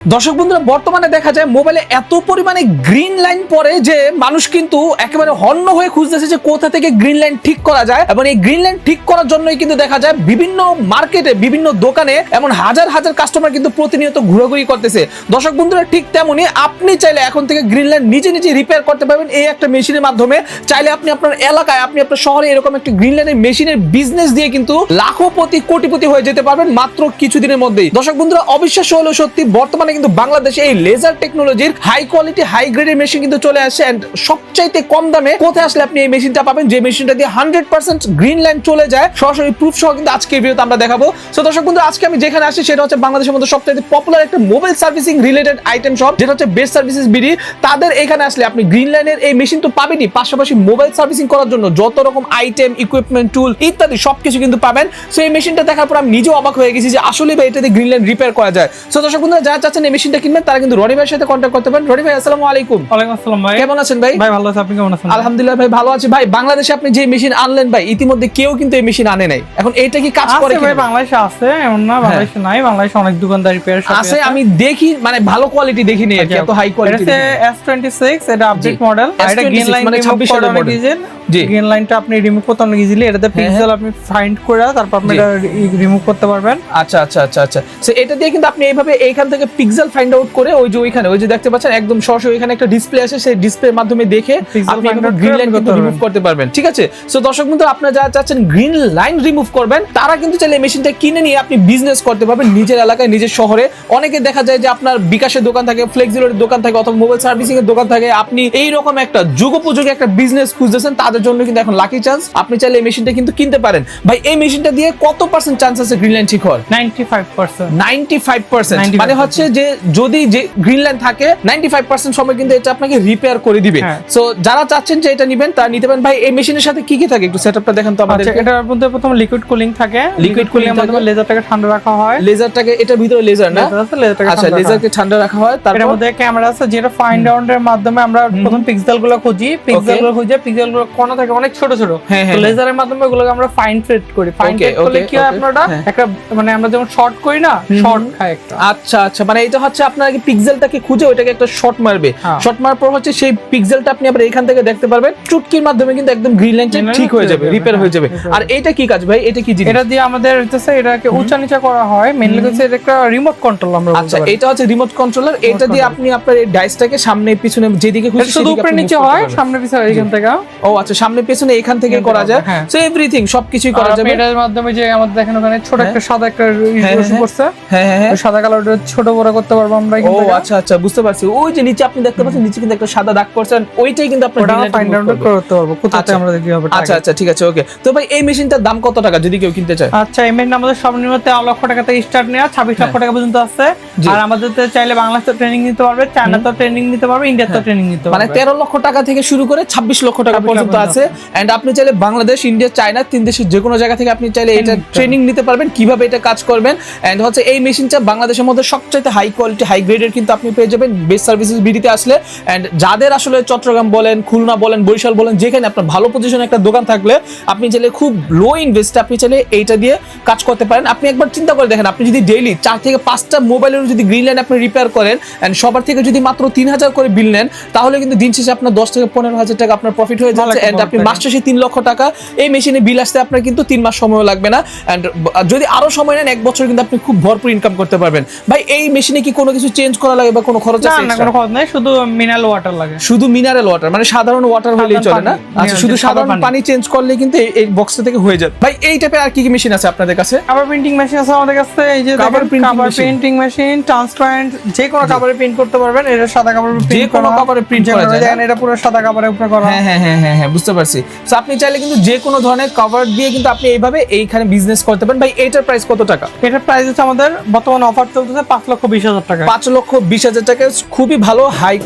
দর্শক বন্ধুরা বর্তমানে দেখা যায় মোবাইলে এত পরিমাণে গ্রিন লাইন পড়ে যে মানুষ কিন্তু একেবারে হন্য হয়ে খুঁজতেছে যে কোথা থেকে গ্রিন লাইন ঠিক করা যায় এবং এই গ্রিন লাইন ঠিক করার জন্যই কিন্তু দেখা যায় বিভিন্ন মার্কেটে বিভিন্ন দোকানে এমন হাজার হাজার কাস্টমার কিন্তু প্রতিনিয়ত ঘোরাঘুরি করতেছে। দর্শক বন্ধুরা ঠিক তেমনি আপনি চাইলে এখন থেকে গ্রিন লাইন নিজে নিজে রিপেয়ার করতে পারবেন এই একটা মেশিনের মাধ্যমে। চাইলে আপনি আপনার এলাকায় আপনি আপনার শহরে এরকম একটা গ্রিন লাইনের মেশিনের বিজনেস দিয়ে কিন্তু লাখপতি কোটিপতি হয়ে যেতে পারবেন মাত্র কিছুদিনের মধ্যেই। দর্শক বন্ধুরা অবিশ্বাস্য হলেও সত্যি বর্তমানে কিন্তু বাংলাদেশে এই লেজার টেকনোলজির হাই কোয়ালিটি হাই গ্রেডের মেশিন কিন্তু চলে আসছে এন্ড সবচাইতে কম দামে কোথায় আসলে আপনি এই মেশিনটা পাবেন যে মেশিনটা দিয়ে 100% গ্রিন লাইন চলে যায় সরাসরি প্রুফ সহ কিন্তু আজকে এই ভিডিওতে আমরা দেখাবো। সো দর্শক বন্ধু আজকে আমি যেখানে আসি সেটা হচ্ছে বাংলাদেশের মধ্যে সবচেয়ে পপুলার একটা mobile servicing related item shop যেটা হচ্ছে বেস্ট সার্ভিসেস বিডি। তাদের এখানে আসলে আপনি গ্রিন লাইনের এই মেশিন তো পাবেনই, পাশাপাশি মোবাইল সার্ভিসিং করার জন্য যত রকম আইটেম ইকুইপমেন্ট টুল ইত্যাদি সবকিছু কিন্তু পাবেন। সো এই মেশিনটা দেখার পর আমি নিজেও অবাক হয়ে গেছি যে আসলে ভাই এটাতে গ্রিন লাইন রিপেয়ার করা যায়। সো দর্শক বন্ধুরা যারা চাচ্ছেন এই মেশিনটা কিনবেন তারা কিন্তু রনি ভাইয়ের সাথে কন্টাক্ট করতে পারেন। রনি ভাই আসসালামু আলাইকুম। ওয়ালাইকুম আসসালাম ভাই। কেমন আছেন ভাই? ভাই ভালো আছি, আপনি কেমন আছেন? আলহামদুলিল্লাহ ভাই ভালো আছি। ভাই বাংলাদেশে আপনি যে মেশিন আনলেন ভাই ইতিমধ্যে কেউ কিন্তু এই মেশিন আনে নাই, এখন এটা কি কাজ করে কি? ভাই বাংলাদেশে আছে এমন না বাংলাদেশে নাই, বাংলাদেশে অনেক দোকানদার রিপেয়ার শপ আছে, আমি দেখি মানে ভালো কোয়ালিটি দেখি নি এত হাই কোয়ালিটি। এটা S26 এটা আপডেট মডেল, এটা গ্রিন লাইন মানে 26 এর মডেল। জি গ্রিন লাইনটা আপনি রিমুভ করতে অনেক ইজিলি, এটাতে পিক্সেল আপনি ফাইন্ড করে তারপর আপনি এটা রিমুভ করতে পারবেন। আচ্ছা আচ্ছা আচ্ছা আচ্ছা। সো এটা দিয়ে কিন্তু আপনি এইভাবে এইখান থেকে পিক্সেল ফাইন্ড আউট করে ওই যে ওইখানে ওই যে দেখতে পাচ্ছেন একদম সরাসরি ওইখানে একটা ডিসপ্লে আছে, সেই ডিসপ্লের মাধ্যমে দেখে আপনি গ্রিন লাইন কিন্তু রিমুভ করতে পারবেন। ঠিক আছে। সো দর্শক বন্ধু আপনারা যারা চাচ্ছেন গ্রিন লাইন রিমুভ করবেন তারা কিন্তু চাইলে এই মেশিনটা কিনে নিয়ে আপনি বিজনেস করতে পারবেন নিজের এলাকায় নিজের শহরে। অনেকে দেখা যায় যে আপনার বিকাশের দোকান থাকে, ফ্লেক্সিলোর দোকান থাকে অথবা মোবাইল সার্ভিসিং এর দোকান থাকে, আপনি এইরকম একটা যুগোপযোগী একটা বিজনেস খুঁজতেছেন তাদের জন্য কিন্তু এখন লাকি চান্স, আপনি চাইলে এই মেশিনটা কিন্তু কিনতে পারেন। ভাই এই মেশিনটা দিয়ে কত পার্সেন্ট চান্স আছে গ্রিন লাইন ঠিক হওয়ার? 95%। 95% মানে হচ্ছে যে যদি যে গ্রিন লাইন থাকে 95% সময় কিন্তু এটা আপনাকে রিপেয়ার করে দিবে। সো যারা চাচ্ছেন যে এটা নেবেন তারা নিতে পারেন। ভাই এই মেশিনের সাথে কি কি থাকে একটু সেটআপটা দেখেন তো আমাদের। আচ্ছা এটার মধ্যে প্রথম লিকুইড কুলিং থাকে, লিকুইড কুলিং এর মাধ্যমে লেজারটাকে ঠান্ডা রাখা হয়। লেজারটাকে এটার ভিতরে লেজার না? আচ্ছা লেজারকে ঠান্ডা রাখা হয়। তারপর এর মধ্যে ক্যামেরা আছে যেটা ফাইন্ড আউট এর মাধ্যমে আমরা প্রথম পিক্সেলগুলো খুঁজি, পিক্সেলগুলো খুঁজে পিক্সেলগুলো কোণা থেকে অনেক ছোট ছোট, তো লেজারের মাধ্যমে ওগুলোকে আমরা ফাইন ট্রেড করি। ফাইন ট্রেড করলে কি হয় আপনারা একটা মানে আমরা যেমন শর্ট করি না, শর্ট খায় একটা। আচ্ছা আচ্ছা মানে এটা হচ্ছে আপনারা কি পিক্সেলটাকে খুঁজে ওটাকে একটা শর্ট মারবে, শর্ট মারার পর হচ্ছে সেই পিক্সেলটা আপনি আবার এখান থেকে দেখতে পারবেন, চুটকির মাধ্যমে কিন্তু একদম গ্রিন লাইনটা ঠিক হয়ে যাবে, রিপেয়ার হয়ে যাবে। আর এটা কি কাজ ভাই? এটা কি জিনিস? এটা দিয়ে আমাদের হচ্ছে এটাকে উঁচা নিচা করা হয়, মেইনলি হচ্ছে এটা একটা রিমোট কন্ট্রোল আমরা বলতে পারি। আচ্ছা এটা হচ্ছে রিমোট কন্ট্রোলার, এটা দিয়ে আপনি আপনার এই ডাইসটাকে সামনে পিছনে যেদিকে খুশি শুধু উপরে নিচে হয়, সামনে পিছনে এখান থেকে। ও আচ্ছা সামনে পিছনে এখান থেকে করা যায়। সো এভরিথিং সবকিছুই করা যাবে। এটার মাধ্যমে যে আমাদের দেখেন ওখানে ছোট একটা সাদা একটা রশি পড়ছে, হ্যাঁ হ্যাঁ সাদা কালারটা ছোট বড় করতে পারবো আমরা এখান থেকে। ও আচ্ছা আচ্ছা বুঝতে পারছি। ওই যে নিচে আপনি দেখতে পাচ্ছেন নিচে কিন্তু একটা সাদা দাগ পড়ছে, ওইটাই কিন্তু আপনি ফাইন্ড আউট করতে পারবো কোথায় আমরা দেখি হবে। আচ্ছা আচ্ছা ঠিক আছে ওকে। তো ভাই এই মেশিনটার দাম কত টাকা যদি কেউ কিনতে চায়? আচ্ছা এই মেশিন আমাদের সর্বনিম্ন 13 লক্ষ টাকা থেকে স্টার্ট নেওয়া 26 লক্ষ টাকা পর্যন্ত আছে। আর আমাদের চাইলে বাংলাদেশে ট্রেনিং নিতে পারবে, চায়নাতে ট্রেনিং নিতে পারবে, ইন্ডিয়াতে ট্রেনিং নিতে পারবে। মানে 13 লক্ষ টাকা থেকে শুরু করে 26 লক্ষ টাকা পর্যন্ত আছে। এন্ড আপনি চাইলে বাংলাদেশ, ইন্ডিয়া, চায়না তিন দেশের যে কোনো জায়গা থেকে আপনি চাইলে এটা ট্রেনিং নিতে পারবেন কিভাবে এটা কাজ করবেন। এন্ড হচ্ছে এই মেশিনটা বাংলাদেশের মধ্যে সবচেয়ে হাই কোয়ালিটি হাই গ্রেডের কিন্তু আপনি পেয়ে যাবেন বেস্ট সার্ভিসেস বিডিতে আসলে। এন্ড যাদের আসলে চট্টগ্রাম বলেন, খুলনা বলেন, বরিশাল বলেন, যেখানে আপনার ভালো পজিশনে একটা দোকান থাকলে আপনি চাইলে খুব লো ইনভেস্টে আপনি চাইলে এইটা দিয়ে কাজ করতে পারেন। আপনি একবার চিন্তা করে দেখেন, আপনি যদি ডেইলি 4 থেকে 5টা মোবাইলের যদি গ্রিন লাইন আপনি রিপেয়ার করেন এন্ড সবার থেকে যদি মাত্র 3000 করে বিল নেন তাহলে কিন্তু দিন শেষে আপনার 10 থেকে 15,000 টাকা আপনার প্রফিট হয়ে যাচ্ছে। এন্ড আপনি মাস শেষে 3 লক্ষ টাকা এই মেশিনে বিল আসতে আপনার কিন্তু 3 মাস সময় লাগবে না। এন্ড যদি আরো সময় নেন 1 বছর কিন্তু আপনি খুব ভরপুর ইনকাম করতে পারবেন। ভাই এই মেশিনে কি কোনো কিছু চেঞ্জ করা লাগে বা কোনো খরচ আছে? না কোনো খরচ নাই, শুধু মিনারেল ওয়াটার লাগে। শুধু মিনারেল ওয়াটার মানে সাধারণ ওয়াটার হলেই চলে না? আচ্ছা শুধু সাধারণ পানি চেঞ্জ করলে কিন্তু এই বক্সটা থেকে হয়ে যাবে। ভাই এই টাইপের আর কি কি মেশিন আছে আপনাদের কাছে? কভার প্রিন্টিং মেশিন আছে আমাদের কাছে, এই যে কভার প্রিন্টিং মেশিন ট্রান্সপারেন্ট যে কোনো কভারে প্রিন্ট করতে পারবেন। এটা সাদা কভারে প্রিন্ট, যে কোনো কভারে প্রিন্ট করা যায়। দেখেন এটা পুরো সাদা কভারের উপরে করা। হ্যাঁ হ্যাঁ হ্যাঁ হ্যাঁ বুঝতে পারছি। সো আপনি চাইলে কিন্তু যে কোনো ধরনের কভার দিয়ে কিন্তু আপনি এইভাবে এইখানে বিজনেস করতে পারেন। ভাই এটার প্রাইস কত টাকা? এটার প্রাইস হচ্ছে আমাদের বর্তমানে অফার চলতেছে 5,20,000 টাকা। 5,20,000 টাকা খুবই ভালো হাই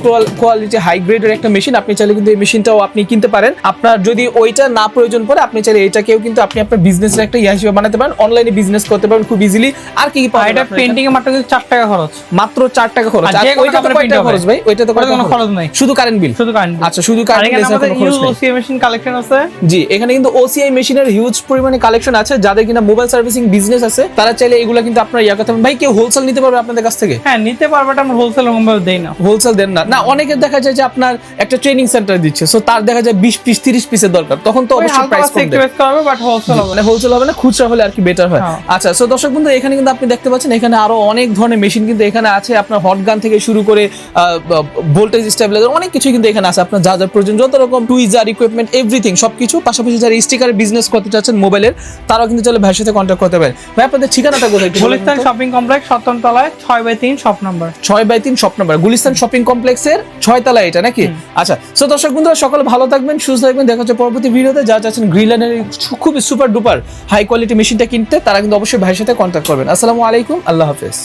কোয়ালিটি হাই গ্রেডের একটা মেশিন। আপনি চাইলে কিন্তু এই মেশিনটাও আপনি কিনতে পারেন। আপনার যদি ওইটা না প্রয়োজন পড়ে আপনি চাইলে এটাকেও কিন্তু আপনি আপনার বিজনেসের একটা হিসেবে বানাতে পারেন, অনলাইনে বিজনেস করতে পারবেন খুব ইজিলি। আর কি কি পাবেন? এটা প্রিন্টিং এ মাত্র 4 টাকা খরচ, মাত্র 4 টাকা খরচ। আর ওইটা তো কত টাকা খরচ ভাই? ওইটা তো কোনো খরচ নাই, শুধু কারেন্ট বিল। শুধু কারেন্ট। আচ্ছা শুধু কারেন্ট বিল। আমাদের ইউএসএ মেশিন কালেকশন আছে। জি, এখানে কিন্তু OCI মেশিনের হিউজ পরিমাণে কালেকশন আছে। যাদের কিনা মোবাইল সার্ভিসিং বিজনেস আছে তারা চাইলে এগুলো কিন্তু আপনারা ইয়া করতে পারেন। ভাই কেউ হোলসেল নিতে পারবে আপনাদের কাছ থেকে? হ্যাঁ নিতে পারবে, এটা আমরা হোলসেল রকম ভাবে দেই না। হোলসেল দেন না? না, অনেকে দেখা যায় যে আপনার একটা ট্রেনিং সেন্টার দিচ্ছে, সো তার দেখা যায় 20 পিস 30 পিসের দরকার, তখন তো অবশ্যই প্রাইস কম দেবে, বাট হোলসেল হবে মানে হোলসেল হবে না, খুচরা হলে আর কি বেটার হয়। আচ্ছা, সো দর্শক বন্ধু এখানে কিন্তু আপনি দেখতে পাচ্ছেন এখানে আরো অনেক ধরনের মেশিন কিন্তু এখানে আছে। আপনার হট গান থেকে শুরু করে ভোল্টেজ স্টেবিলাইজার অনেক কিছু কিন্তু এখানে আছে। আপনার যা যা প্রয়োজন যত রকম টুইজার ইকুইপমেন্ট এভরিথিং সবকিছু। পাশাপাশি যারা স্টিকারের বিজনেস করতে চাচ্ছেন মোবাইলের, তারাও কিন্তু চলে ভাইয়ের সাথে কন্ট্যাক্ট করতে পারেন। ভাই আপনাদের ঠিকানাটা কোথায়? গুলিস্তান শপিং কমপ্লেক্স 7 তলায় 6/3 shop number. 6/3 shop number, Gulistan shopping কমপ্লেক্সের 6 তলায় এটা নাকি? আচ্ছা, সো দর্শক বন্ধুরা সকলে ভালো থাকবেন, সুস্থ থাকবেন। দেখা হচ্ছে পরবর্তী ভিডিওতে। যারা চাচ্ছেন গ্রিনল্যান্ডের খুব সুপার ডুপার হাই কোয়ালিটি মেশিনটা কিনতে, তারা কিন্তু অবশ্যই ভাইয়ের সাথে কন্ট্যাক্ট করবেন। আসসালামু আলাইকুম, আল্লাহ হাফেজ।